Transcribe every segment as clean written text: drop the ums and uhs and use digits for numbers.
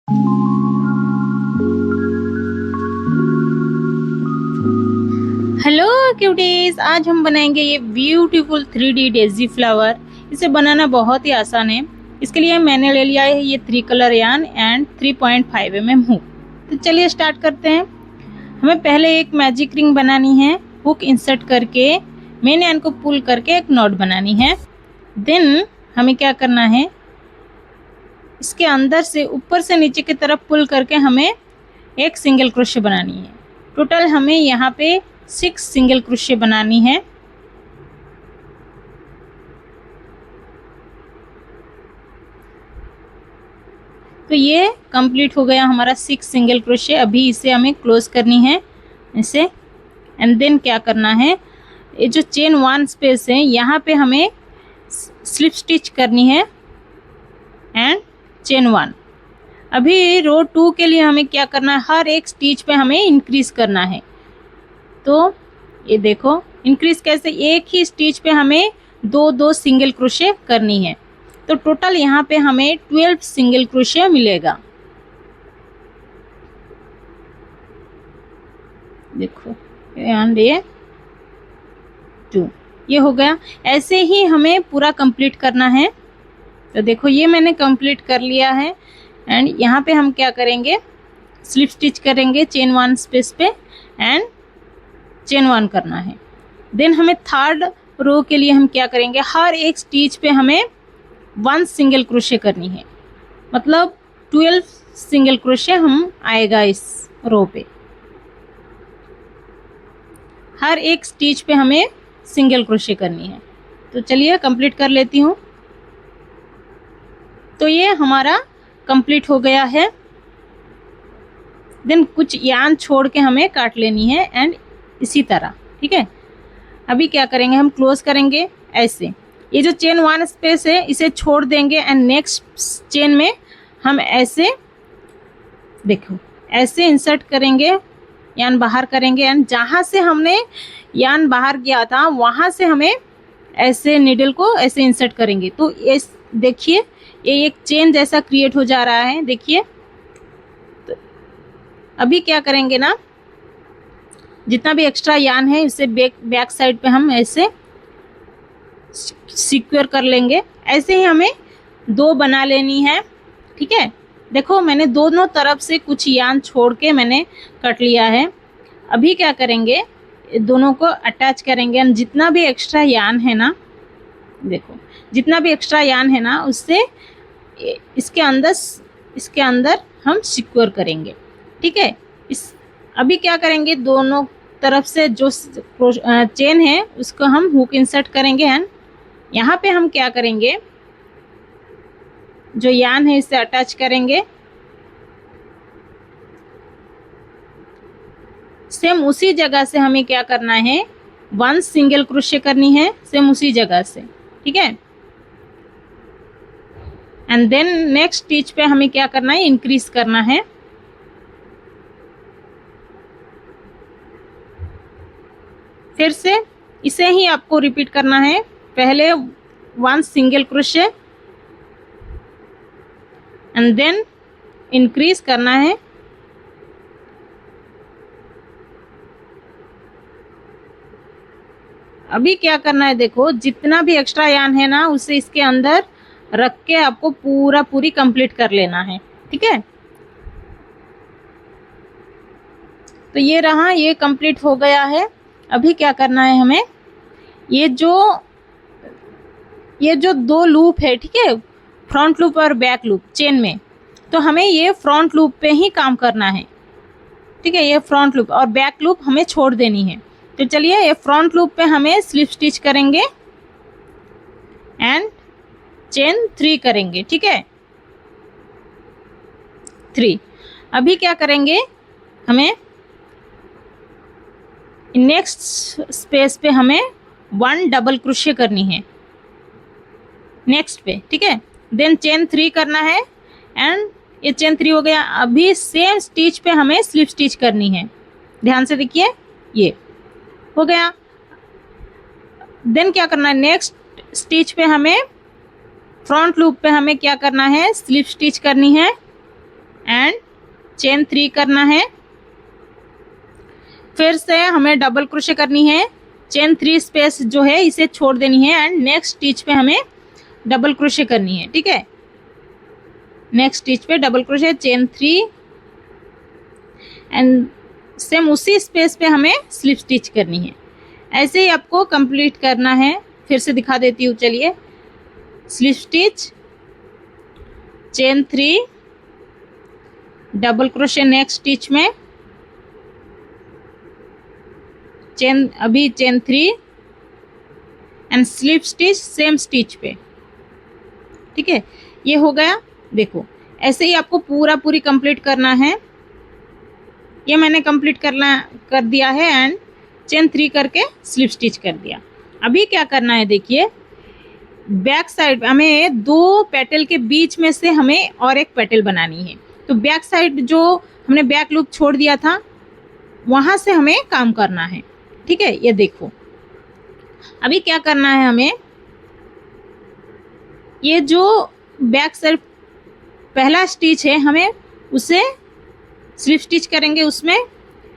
Hello cuties, आज हम बनाएंगे ये ब्यूटीफुल 3D डेजी फ्लावर। इसे बनाना बहुत ही आसान है। इसके लिए मैंने ले लिया है ये 3 colour yarn and 3.5 mm hook. तो चलिए स्टार्ट करते हैं। हमें पहले एक मैजिक रिंग बनानी है। हुक इंसर्ट करके मेन यार्न को पुल करके एक नॉट बनानी है। देन हमें क्या करना है, इसके अंदर से ऊपर से नीचे की तरफ पुल करके हमें एक सिंगल क्रोशे बनानी है। टोटल हमें यहाँ पे 6 सिंगल क्रोशे बनानी है। तो ये कंप्लीट हो गया हमारा 6 सिंगल क्रोशे। अभी इसे हमें क्लोज करनी है ऐसे। एंड देन क्या करना है, ये जो चेन 1 स्पेस है यहाँ पे हमें स्लिप स्टिच करनी है एंड चेन 1। अभी रो 2 के लिए हमें क्या करना है, हर एक स्टिच पे हमें इंक्रीज करना है। तो ये देखो इंक्रीज कैसे, एक ही स्टिच पे हमें 2 सिंगल क्रोशे करनी है। तो टोटल यहाँ पे हमें 12 सिंगल क्रोशे मिलेगा। देखो ये 2 ये हो गया। ऐसे ही हमें पूरा कंप्लीट करना है। तो देखो ये मैंने कंप्लीट कर लिया है। एंड यहाँ पे हम क्या करेंगे, स्लिप स्टिच करेंगे चेन 1 स्पेस पे एंड चेन 1 करना है। देन हमें थर्ड रो के लिए हम क्या करेंगे, हर एक स्टिच पे हमें 1 सिंगल क्रोशे करनी है। मतलब 12 सिंगल क्रोशे हम आएगा इस रो पे। हर एक स्टिच पे हमें सिंगल क्रोशे करनी है। तो चलिए कंप्लीट कर लेती हूँ। तो ये हमारा कंप्लीट हो गया है। देन कुछ यार्न छोड़ के हमें काट लेनी है एंड इसी तरह, ठीक है। अभी क्या करेंगे, हम क्लोज करेंगे ऐसे। ये जो चेन 1 स्पेस है इसे छोड़ देंगे एंड नेक्स्ट चेन में हम ऐसे देखो ऐसे इंसर्ट करेंगे, यार्न बाहर करेंगे एंड जहाँ से हमने यार्न बाहर किया था वहाँ से हमें ऐसे नीडल को ऐसे इंसर्ट करेंगे। तो ये देखिए ये एक चेन जैसा क्रिएट हो जा रहा है, देखिए। तो अभी क्या करेंगे ना, जितना भी एक्स्ट्रा यार्न है इसे बैक साइड पे हम ऐसे सिक्योर कर लेंगे। ऐसे ही हमें 2 बना लेनी है, ठीक है। देखो मैंने दोनों तरफ से कुछ यार्न छोड़ के मैंने कट लिया है। अभी क्या करेंगे, दोनों को अटैच करेंगे एंड जितना भी एक्स्ट्रा यार्न है ना, देखो जितना भी एक्स्ट्रा यार्न है ना उससे इसके अंदर हम सिक्योर करेंगे, ठीक है। अभी क्या करेंगे, दोनों तरफ से जो चेन है उसको हम हुक इंसर्ट करेंगे एंड यहाँ पे हम क्या करेंगे, जो यार्न है इसे अटैच करेंगे। सेम उसी जगह से हमें क्या करना है, 1 सिंगल क्रोशे करनी है सेम उसी जगह से, ठीक है। एंड देन नेक्स्ट स्टिच पे हमें क्या करना है, इंक्रीज करना है। फिर से इसे ही आपको रिपीट करना है। पहले 1 single crochet and then increase करना है। अभी क्या करना है, देखो जितना भी एक्स्ट्रा यार्न है ना उसे इसके अंदर रख के आपको पूरी कंप्लीट कर लेना है, ठीक है। तो ये रहा, ये कंप्लीट हो गया है। अभी क्या करना है हमें, ये जो 2 लूप है, ठीक है, फ्रंट लूप और बैक लूप चेन में, तो हमें ये फ्रंट लूप पे ही काम करना है, ठीक है। ये फ्रंट लूप और बैक लूप हमें छोड़ देनी है। तो चलिए ये फ्रंट लूप पे हमें स्लिप स्टिच करेंगे एंड चेन 3 करेंगे, ठीक है, 3। अभी क्या करेंगे, हमें नेक्स्ट स्पेस पे हमें 1 डबल क्रोशे करनी है नेक्स्ट पे, ठीक है। देन चेन 3 करना है एंड ये चेन 3 हो गया। अभी सेम स्टिच पे हमें स्लिप स्टिच करनी है, ध्यान से देखिए, ये हो गया। देन क्या करना है, नेक्स्ट स्टिच पे हमें फ्रंट लूप पे हमें क्या करना है, स्लिप स्टिच करनी है एंड चेन 3 करना है, फिर से हमें डबल क्रोशे करनी है, चेन 3 स्पेस जो है इसे छोड़ देनी है एंड नेक्स्ट स्टिच पे हमें डबल क्रोशे करनी है। ठीक है, नेक्स्ट स्टिच पे double crochet, chain 3 and same उसी स्पेस पे हमें स्लिप स्टिच करनी है। ऐसे ही आपको कंप्लीट करना है। फिर से दिखा देती हूँ, चलिए। Slip stitch, chain 3, double crochet next stitch में, chain 3 and slip stitch same stitch पे। ठीक है, ये हो गया। देखो, ऐसे ही आपको पूरी कंप्लीट करना है। ये मैंने कंप्लीट कर दिया है एंड चेन 3 करके स्लिप स्टिच कर दिया। अभी क्या करना है, देखिए, बैक साइड हमें 2 पेटल के बीच में से हमें और एक पेटल बनानी है। तो बैक साइड जो हमने बैक लूप छोड़ दिया था वहां से हमें काम करना है। ठीक है, ये देखो, अभी क्या करना है हमें, ये जो बैक साइड पहला स्टिच है हमें उसे स्लिप स्टिच करेंगे उसमें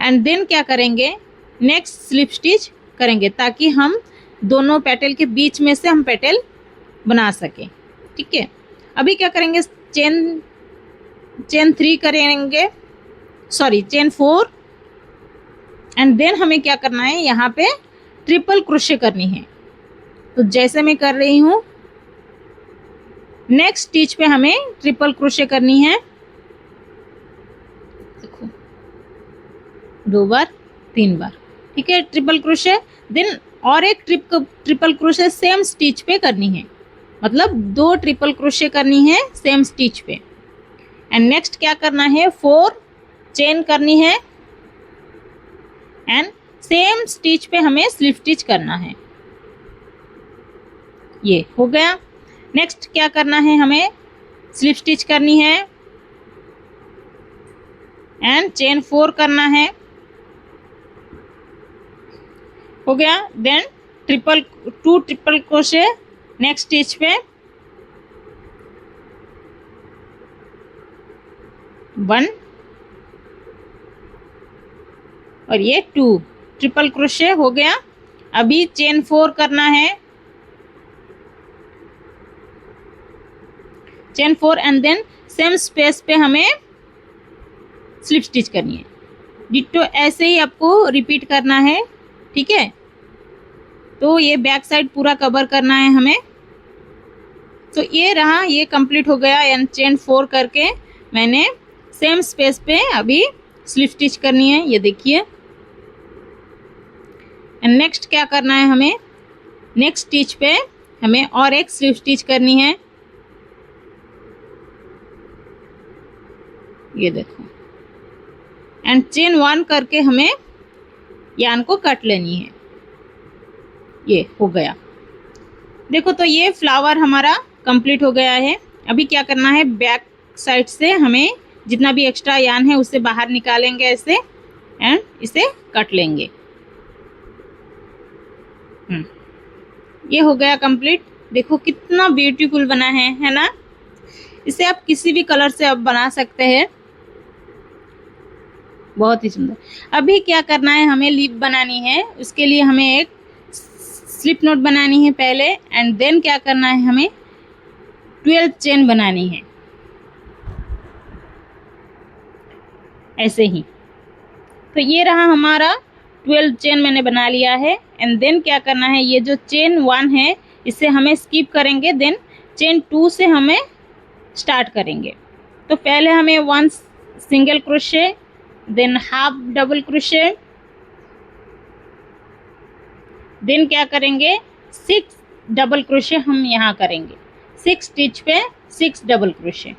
एंड देन क्या करेंगे, नेक्स्ट स्लिप स्टिच करेंगे ताकि हम दोनों पेटल के बीच में से हम पेटल बना सकें। ठीक है, अभी क्या करेंगे, चेन 3 करेंगे, सॉरी चेन 4 एंड देन हमें क्या करना है, यहाँ पे ट्रिपल क्रोशे करनी है। तो जैसे मैं कर रही हूँ, नेक्स्ट स्टिच पे हमें ट्रिपल क्रोशे करनी है। देखो, 2 बार 3 बार। ठीक है, ट्रिपल क्रोशे, देन और एक ट्रिपल क्रोशे सेम स्टिच पे करनी है, मतलब 2 ट्रिपल क्रोशे करनी है सेम स्टिच पे। एंड नेक्स्ट क्या करना है, 4 चेन करनी है एंड सेम स्टिच पे हमें स्लिप स्टिच करना है। ये हो गया। नेक्स्ट क्या करना है, हमें स्लिप स्टिच करनी है एंड चेन 4 करना है, हो गया। Then 2 triple crochet next stitch पे, 1 और ये 2 ट्रिपल क्रोशे हो गया। अभी चेन 4 करना है, chain 4 and then same space पे हमें स्लिप स्टिच करनी है। डिट्टो ऐसे ही आपको रिपीट करना है। ठीक है, तो ये बैक साइड पूरा कवर करना है हमें। तो ये रहा, ये कंप्लीट हो गया एंड चेन 4 करके मैंने सेम स्पेस पे अभी स्लिप स्टिच करनी है, ये देखिए। एंड नेक्स्ट क्या करना है, हमें नेक्स्ट स्टिच पे हमें और एक स्लिप स्टिच करनी है, ये देखो। एंड चेन 1 करके हमें यार्न को कट लेनी है, ये हो गया। देखो, तो ये फ्लावर हमारा कंप्लीट हो गया है। अभी क्या करना है, बैक साइड से हमें जितना भी एक्स्ट्रा यार्न है उसे बाहर निकालेंगे ऐसे एंड इसे कट लेंगे। ये हो गया कंप्लीट। देखो कितना ब्यूटीफुल बना है ना। इसे आप किसी भी कलर से आप बना सकते हैं, बहुत ही सुंदर। अभी क्या करना है, हमें लीफ बनानी है। उसके लिए हमें एक स्लिप नॉट बनानी है पहले एंड देन क्या करना है, हमें 12 चेन बनानी है ऐसे ही। तो ये रहा हमारा 12 चेन मैंने बना लिया है। एंड देन क्या करना है, ये जो चेन 1 है इसे हमें स्किप करेंगे, देन चेन 2 से हमें स्टार्ट करेंगे। तो पहले हमें 1 single crochet, then half double crochet, then क्या करेंगे 6 डबल क्रोशे हम यहाँ करेंगे। 6 स्टिच पे 6 डबल क्रोशे।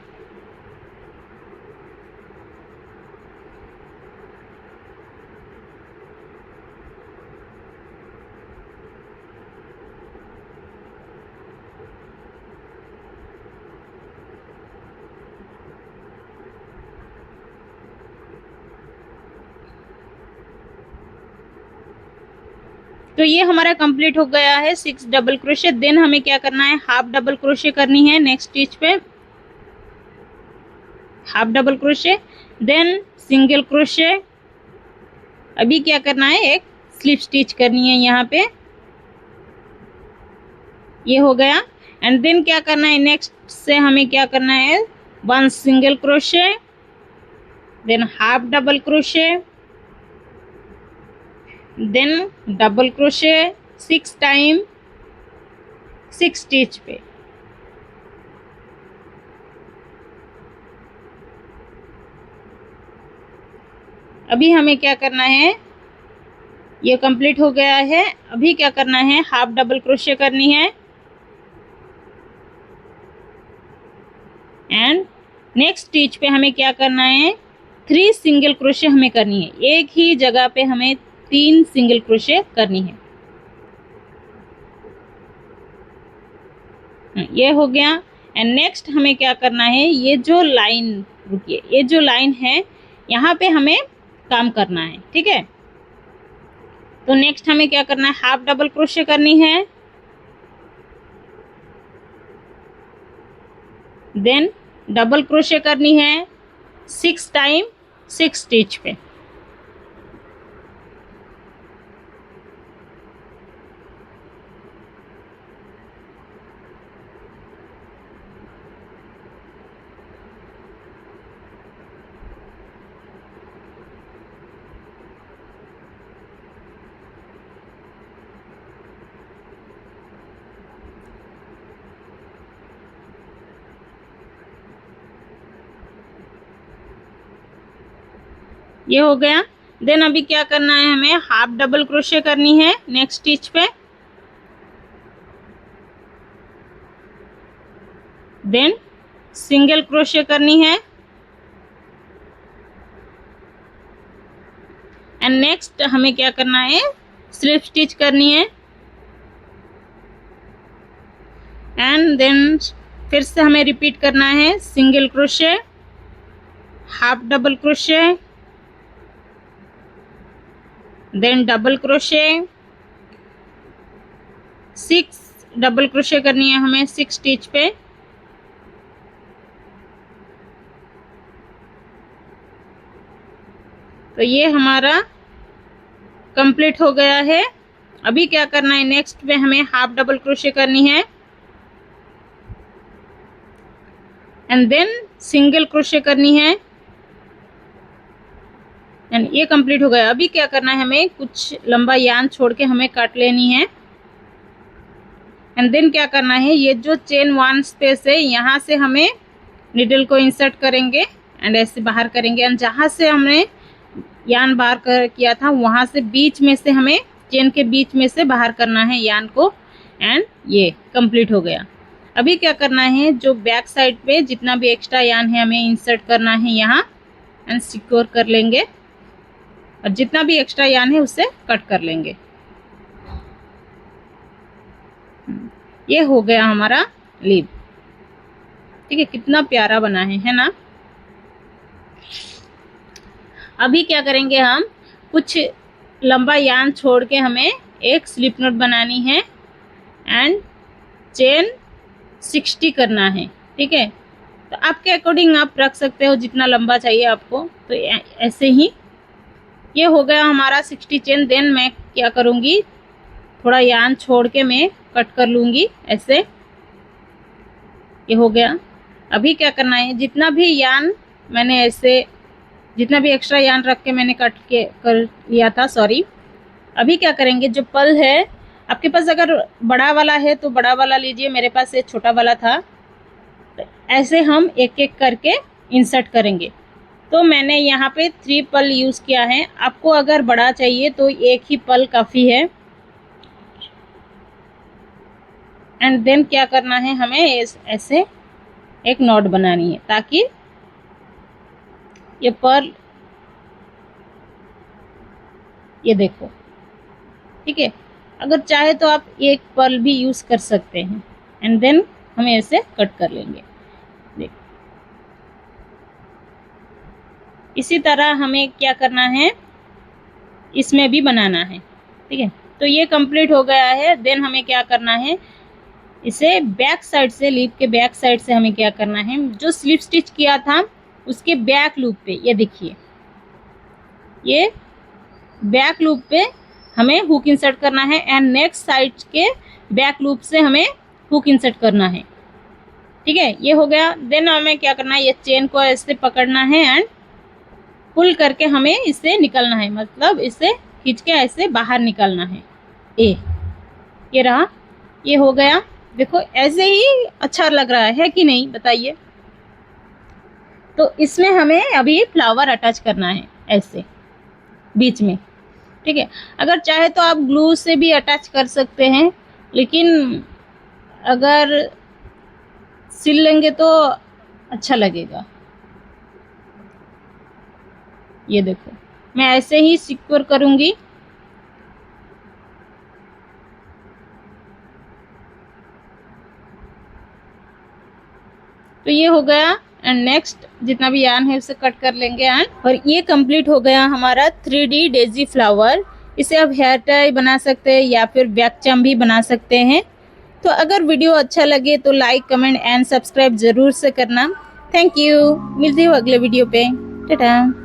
तो ये हमारा कंप्लीट हो गया है 6 डबल क्रोशे। देन हमें क्या करना है, हाफ डबल क्रोशे करनी है नेक्स्ट स्टिच पे। Half double crochet, then single crochet. अभी क्या करना है, एक स्लिप स्टिच करनी है यहाँ पे, ये हो गया। एंड देन क्या करना है, नेक्स्ट से हमें क्या करना है, 1 single crochet, then half double crochet, then double crochet 6 time 6 stitch पे। अभी हमें क्या करना है, ये कंप्लीट हो गया है। अभी क्या करना है, हाफ डबल क्रोशे करनी है एंड नेक्स्ट स्टिच पे हमें क्या करना है, 3 सिंगल क्रोशे हमें करनी है। एक ही जगह पे हमें 3 सिंगल क्रोशे करनी है। ये हो गया। एंड नेक्स्ट हमें क्या करना है, ये जो लाइन, रुकिए, ये जो लाइन है यहाँ पे हमें काम करना है, ठीक है। तो नेक्स्ट हमें क्या करना है, हाफ डबल क्रोशे करनी है, देन डबल क्रोशे करनी है 6 टाइम 6 स्टिच पे। ये हो गया। देन अभी क्या करना है, हमें हाफ डबल क्रोशे करनी है नेक्स्ट स्टिच पे, देन सिंगल क्रोशे करनी है एंड नेक्स्ट हमें क्या करना है, स्लिप स्टिच करनी है एंड देन फिर से हमें रिपीट करना है, single crochet, half double crochet, then double crochet, 6 double crochet करनी है हमें 6 स्टिच पे। तो ये हमारा कंप्लीट हो गया है। अभी क्या करना है, नेक्स्ट पे हमें हाफ डबल क्रोशे करनी है एंड देन सिंगल क्रोशे करनी है एंड ये कंप्लीट हो गया। अभी क्या करना है, हमें कुछ लंबा यार्न छोड़ के हमें काट लेनी है एंड देन क्या करना है, ये जो चेन 1 स्पेस है यहाँ से हमें निडल को इंसर्ट करेंगे एंड ऐसे बाहर करेंगे एंड जहाँ से हमने यार्न बाहर किया था वहाँ से बीच में से हमें चेन के बीच में से बाहर करना है यार्न को एंड ये कंप्लीट हो गया। अभी क्या करना है, जो बैक साइड पे जितना भी एक्स्ट्रा यार्न है हमें इंसर्ट करना है यहाँ एंड सिक्योर कर लेंगे और जितना भी एक्स्ट्रा यार्न है उससे कट कर लेंगे। ये हो गया हमारा लीव, ठीक है। कितना प्यारा बना है ना। अभी क्या करेंगे, हम कुछ लंबा यार्न छोड़ के हमें एक स्लिप नॉट बनानी है एंड चेन 60 करना है, ठीक है। तो आपके अकॉर्डिंग आप रख सकते हो जितना लंबा चाहिए आपको। तो ऐसे ही ये हो गया हमारा 60 चेन। देन मैं क्या करूँगी, थोड़ा यार्न छोड़ के मैं कट कर लूँगी ऐसे। ये हो गया। अभी क्या करना है, जितना भी यार्न मैंने ऐसे, जितना भी एक्स्ट्रा यार्न रख के मैंने कट के कर लिया था, सॉरी। अभी क्या करेंगे, जो पल है आपके पास अगर बड़ा वाला है तो बड़ा वाला लीजिए, मेरे पास एक छोटा वाला था। तो ऐसे हम एक एक करके इंसर्ट करेंगे। तो मैंने यहाँ पे 3 पल यूज़ किया है। आपको अगर बड़ा चाहिए तो एक ही पल काफ़ी है। एंड देन क्या करना है, हमें ऐसे एक नॉट बनानी है ताकि ये पर्ल, ये देखो, ठीक है। अगर चाहे तो आप एक पर्ल भी यूज़ कर सकते हैं एंड देन हमें ऐसे कट कर लेंगे। देखो, इसी तरह हमें क्या करना है, इसमें भी बनाना है, ठीक है। तो ये कंप्लीट हो गया है। देन हमें क्या करना है, इसे बैक साइड से, लीफ के बैक साइड से हमें क्या करना है, जो स्लिप स्टिच किया था उसके बैक लूप पे, ये देखिए ये बैक लूप पे हमें हुक इंसर्ट करना है एंड नेक्स्ट साइड के बैक लूप से हमें हुक इंसर्ट करना है। ठीक है, ये हो गया। देन हमें क्या करना है, ये चेन को ऐसे पकड़ना है एंड पुल करके हमें इससे निकलना है, मतलब इससे खींच के ऐसे बाहर निकलना है। ये रहा, ये हो गया। देखो ऐसे ही अच्छा लग रहा है कि नहीं, बताइए। तो इसमें हमें अभी फ्लावर अटैच करना है ऐसे बीच में। ठीक है, अगर चाहे तो आप ग्लू से भी अटैच कर सकते हैं, लेकिन अगर सिल लेंगे तो अच्छा लगेगा। ये देखो मैं ऐसे ही सिक्योर करूंगी। तो ये हो गया एंड नेक्स्ट जितना भी यार्न है उसे कट कर लेंगे एंड और ये कंप्लीट हो गया हमारा 3D डेजी फ्लावर। इसे आप हेयर टाई बना सकते हैं या फिर बैक चैम भी बना सकते हैं। तो अगर वीडियो अच्छा लगे तो लाइक कमेंट एंड सब्सक्राइब ज़रूर से करना। थैंक यू, मिलती हूँ अगले वीडियो पे। टाटा।